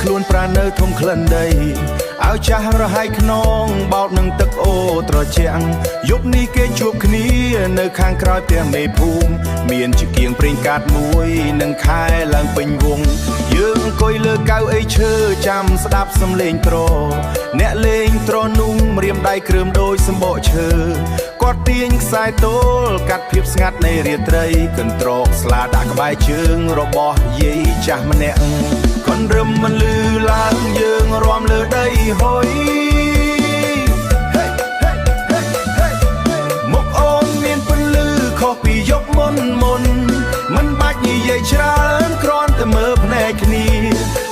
ខ្លួនប្រានៅធំក្លិនដីឲ្យចាស់រហែកខ្នងបោតនឹងទឹកអូត្រជាំងយប់នេះគេជួបគ្នានៅខាងក្រោយផ្ទះមេភូមិមានជាគៀងប្រេងកាតមួយនឹងខែឡើងពេញវងយើងអង្គុយលើកៅអីឈើចាំស្ដាប់សំឡេងត្រអ្នកលេងត្រនោះម្រាមដៃគ្រើមដូចសម្បកឈើគាត់ទាញខ្សែទល់កាត់ភាពស្ងាត់នៃរាត្រីកន្ត្រកស្លាដាក់ក្បែរជើងរបស់យាយចាស់ម្នាក់កូនរឹមមិនលឺឡើងយើងរាំលើដីហុយមុខអូនមានពន្លឺខុសពីយប់មុនមិនបាច់និយាយច្រើនគ្រាន់តែមើលភ្នែកគ្នា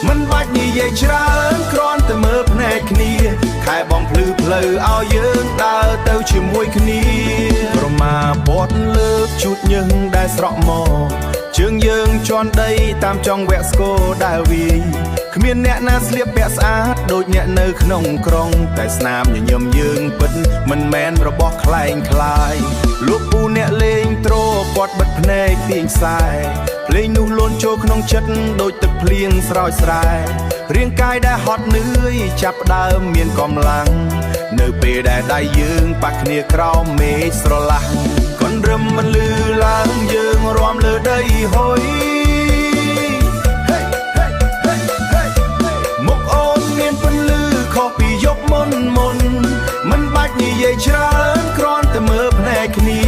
មិនបាច់និយាយច្រើនគ្រាន់តែមើលភ្នែកគ្នាខែបងភ្លឺផ្លូវឲ្យយើងដើរទៅជាមួយគ្នាប្រមាព័ទ្ធលើកជូតញឹងដែលស្រក់មកជើងយើងជន់ដីតាមចង្វាក់ស្គរដែលវាយគ្មានអ្នកណាស្លៀកពាក់ស្អាតដូចអ្នកនៅក្នុងក្រុងតែស្នាមញញឹមយើងពិតមិនមែនរបស់ខ្លែងខ្លាយលោកពូអ្នកលេងទ្រគាត់បិទភ្នែកទាញខ្សែភ្លេងនោះលូនចូលក្នុងចិត្តដូចទឹកភ្លៀងស្រោចស្រែរាងកាយដែលហត់នឿយចាប់ផ្ដើមមានកម្លាំងនៅពេលដែលដៃយើងប៉ះគ្នាក្រោមមេឃស្រឡះកូនរឹមមិនលឺឡើងយើងរាំលើដីហុយមុខអូនមានពន្លឺខុសពីយប់មុនមិនបាច់និយាយច្រើនគ្រាន់តែមើលភ្នែកគ្នា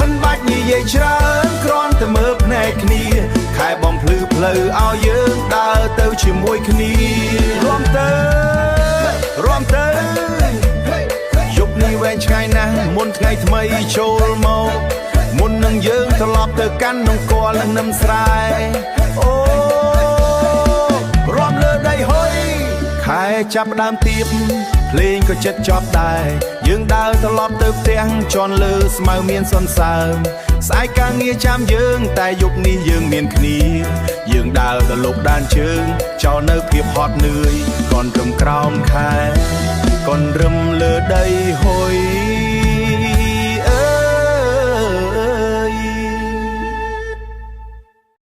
មិនបាច់និយាយច្រើនគ្រាន់តែមើលភ្នែកគ្នាខែបំភ្លឺផ្លូវឲ្យយើងដើរទៅជាមួយគ្នារួមទៅយប់នេះវែងឆ្ងាយណាស់មុនថ្ងៃថ្មីចូលមកមុននឹងយើងត្រឡប់ទៅកាន់នង្គ័លនិងនឹមស្រែអូរាំលើដីហុយខែចាប់ដើមទៀបភ្លេងក៏ចិត្តចប់ដែរយើងដើរត្រឡប់ទៅផ្ទះជន់លើស្មៅមានសន្សើមស្អែកការងារចាំយើងតែយប់នេះយើងមានគ្នាយើងដើរទៅលោកដានជើងចោលនៅភាពហត់នឿយកូនរឹមក្រោមខែកូនរឹមលើដីហុយ